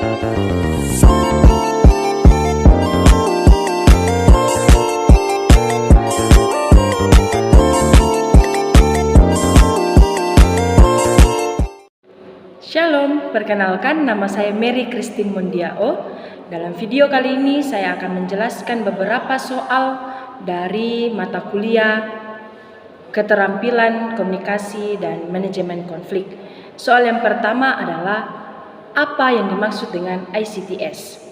Shalom, perkenalkan nama saya Mary Christine Mondiao. Dalam video kali ini saya akan menjelaskan beberapa soal dari mata kuliah keterampilan komunikasi dan manajemen konflik. Soal yang pertama adalah apa yang dimaksud dengan ICTS?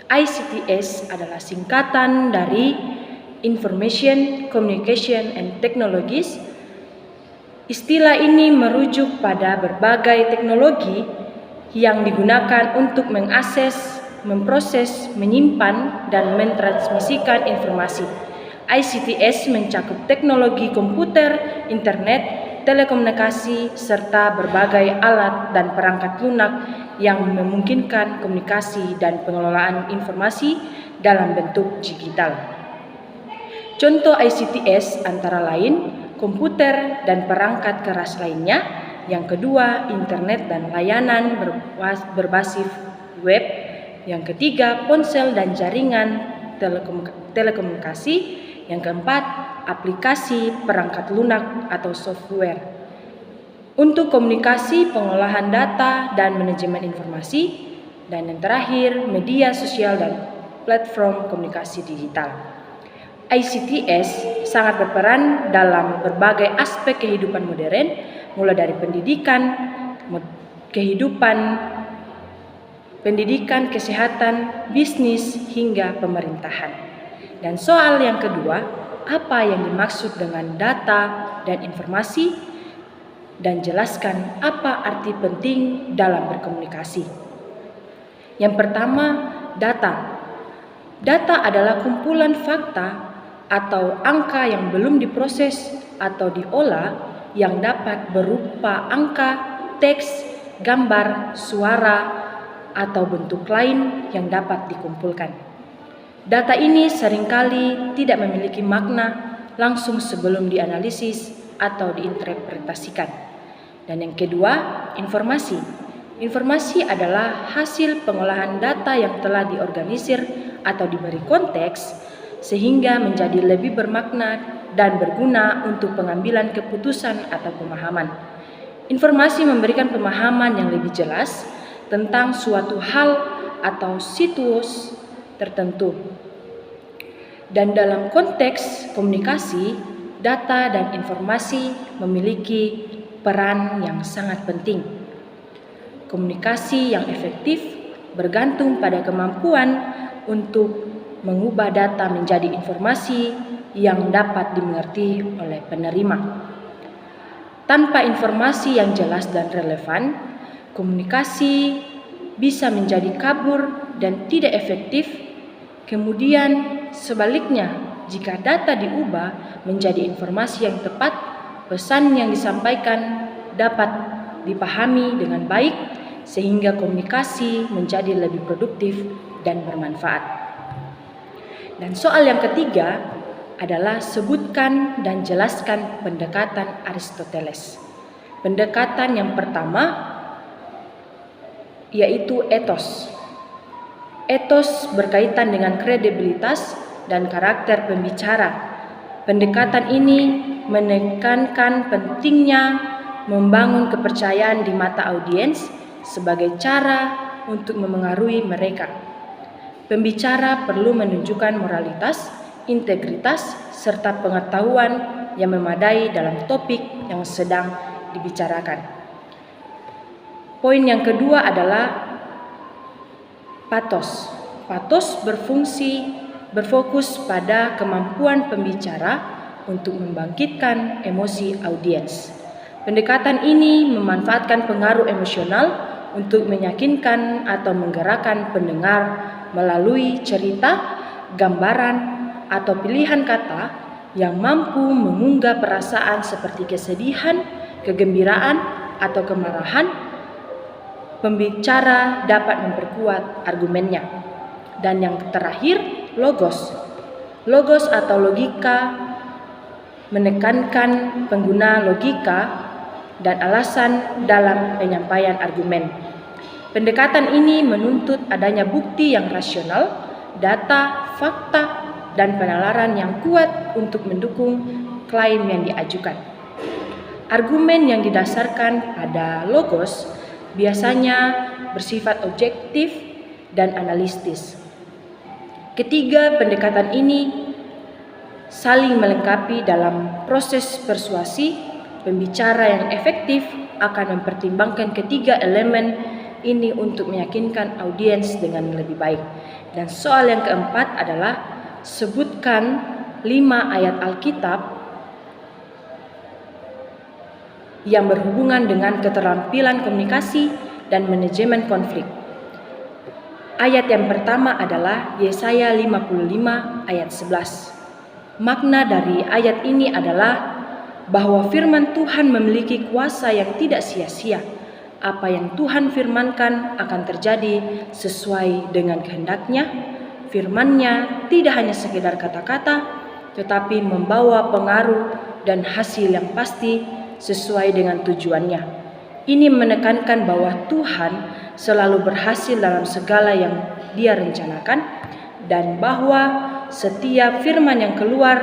ICTS adalah singkatan dari Information, Communication, and Technologies. Istilah ini merujuk pada berbagai teknologi yang digunakan untuk mengakses, memproses, menyimpan, dan mentransmisikan informasi. ICTS mencakup teknologi komputer, internet, telekomunikasi, serta berbagai alat dan perangkat lunak yang memungkinkan komunikasi dan pengelolaan informasi dalam bentuk digital. Contoh ICTS antara lain komputer dan perangkat keras lainnya. Yang kedua, internet dan layanan berbasis web. Yang ketiga, ponsel dan jaringan telekomunikasi. Yang keempat, aplikasi perangkat lunak atau software. Untuk komunikasi, pengolahan data dan manajemen informasi. Dan yang terakhir, media sosial dan platform komunikasi digital. ICTS sangat berperan dalam berbagai aspek kehidupan modern, mulai dari pendidikan, kesehatan, bisnis, hingga pemerintahan. Dan soal yang kedua, apa yang dimaksud dengan data dan informasi? Dan jelaskan apa arti penting dalam berkomunikasi. Yang pertama, data. Data adalah kumpulan fakta atau angka yang belum diproses atau diolah yang dapat berupa angka, teks, gambar, suara, atau bentuk lain yang dapat dikumpulkan. Data ini seringkali tidak memiliki makna langsung sebelum dianalisis atau diinterpretasikan. Dan yang kedua, informasi. Informasi adalah hasil pengolahan data yang telah diorganisir atau diberi konteks sehingga menjadi lebih bermakna dan berguna untuk pengambilan keputusan atau pemahaman. Informasi memberikan pemahaman yang lebih jelas tentang suatu hal atau situs tertentu. Dan dalam konteks komunikasi, data dan informasi memiliki peran yang sangat penting. Komunikasi yang efektif bergantung pada kemampuan untuk mengubah data menjadi informasi yang dapat dimengerti oleh penerima. Tanpa informasi yang jelas dan relevan, komunikasi bisa menjadi kabur dan tidak efektif. Kemudian sebaliknya, jika data diubah menjadi informasi yang tepat, pesan yang disampaikan dapat dipahami dengan baik sehingga komunikasi menjadi lebih produktif dan bermanfaat. Dan soal yang ketiga adalah sebutkan dan jelaskan pendekatan Aristoteles. Pendekatan yang pertama yaitu etos. Etos berkaitan dengan kredibilitas dan karakter pembicara. Pendekatan ini menekankan pentingnya membangun kepercayaan di mata audiens sebagai cara untuk memengaruhi mereka. Pembicara perlu menunjukkan moralitas, integritas, serta pengetahuan yang memadai dalam topik yang sedang dibicarakan. Poin yang kedua adalah patos. Patos berfokus pada kemampuan pembicara untuk membangkitkan emosi audiens. Pendekatan ini memanfaatkan pengaruh emosional untuk meyakinkan atau menggerakkan pendengar melalui cerita, gambaran, atau pilihan kata yang mampu mengunggah perasaan seperti kesedihan, kegembiraan, atau kemarahan. Pembicara dapat memperkuat argumennya. Dan yang terakhir, logos. Logos atau logika menekankan pengguna logika dan alasan dalam penyampaian argumen. Pendekatan ini menuntut adanya bukti yang rasional, data, fakta, dan penalaran yang kuat untuk mendukung klaim yang diajukan. Argumen yang didasarkan pada logos biasanya bersifat objektif dan analitis. Ketiga pendekatan ini saling melengkapi dalam proses persuasi. Pembicara yang efektif akan mempertimbangkan ketiga elemen ini untuk meyakinkan audiens dengan lebih baik. Dan soal yang keempat adalah sebutkan 5 ayat Alkitab yang berhubungan dengan keterampilan komunikasi dan manajemen konflik. Ayat yang pertama adalah Yesaya 55 ayat 11. Makna dari ayat ini adalah bahwa firman Tuhan memiliki kuasa yang tidak sia-sia. Apa yang Tuhan firmankan akan terjadi sesuai dengan kehendaknya. Firman-Nya tidak hanya sekedar kata-kata, tetapi membawa pengaruh dan hasil yang pasti sesuai dengan tujuannya. Ini menekankan bahwa Tuhan selalu berhasil dalam segala yang Dia rencanakan, dan bahwa setiap firman yang keluar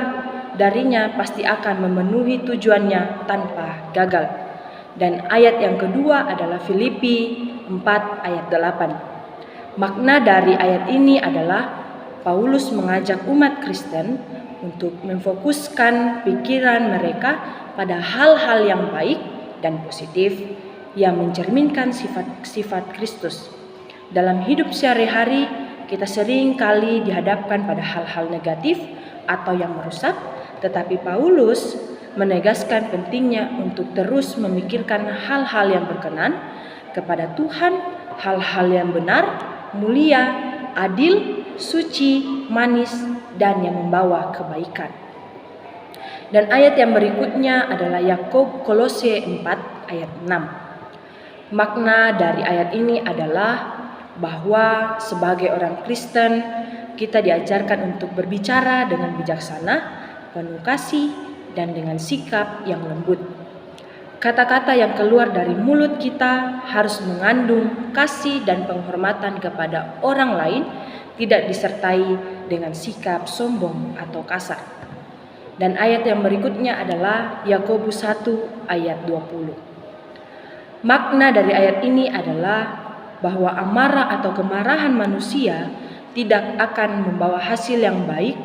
darinya pasti akan memenuhi tujuannya tanpa gagal. Dan ayat yang kedua adalah Filipi 4 ayat 8. Makna dari ayat ini adalah Paulus mengajak umat Kristen untuk memfokuskan pikiran mereka pada hal-hal yang baik dan positif yang mencerminkan sifat-sifat Kristus. Dalam hidup sehari-hari, kita sering kali dihadapkan pada hal-hal negatif atau yang merusak, tetapi Paulus menegaskan pentingnya untuk terus memikirkan hal-hal yang berkenan kepada Tuhan, hal-hal yang benar, mulia, adil, suci, manis, dan yang membawa kebaikan. Dan ayat yang berikutnya adalah Kolose 4 ayat 6. Makna dari ayat ini adalah bahwa sebagai orang Kristen kita diajarkan untuk berbicara dengan bijaksana, penuh kasih, dan dengan sikap yang lembut. Kata-kata yang keluar dari mulut kita harus mengandung kasih dan penghormatan kepada orang lain, tidak disertai dengan sikap sombong atau kasar. Dan ayat yang berikutnya adalah Yakobus 1 ayat 20. Makna dari ayat ini adalah bahwa amarah atau kemarahan manusia tidak akan membawa hasil yang baik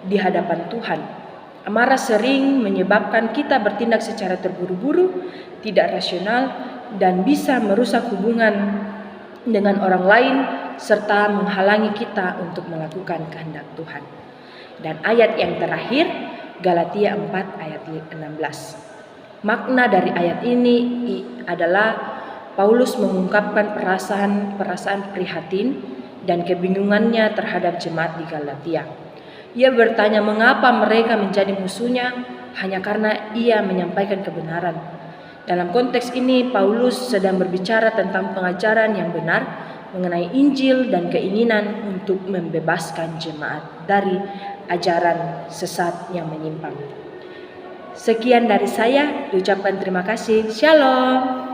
di hadapan Tuhan. Amarah sering menyebabkan kita bertindak secara terburu-buru, tidak rasional, dan bisa merusak hubungan dengan orang lain serta menghalangi kita untuk melakukan kehendak Tuhan. Dan ayat yang terakhir, Galatia 4 ayat 16. Makna dari ayat ini adalah Paulus mengungkapkan perasaan prihatin dan kebingungannya terhadap jemaat di Galatia. Ia bertanya mengapa mereka menjadi musuhnya hanya karena ia menyampaikan kebenaran. Dalam konteks ini, Paulus sedang berbicara tentang pengajaran yang benar mengenai Injil dan keinginan untuk membebaskan jemaat dari ajaran sesat yang menyimpang. Sekian dari saya, diucapkan terima kasih. Shalom.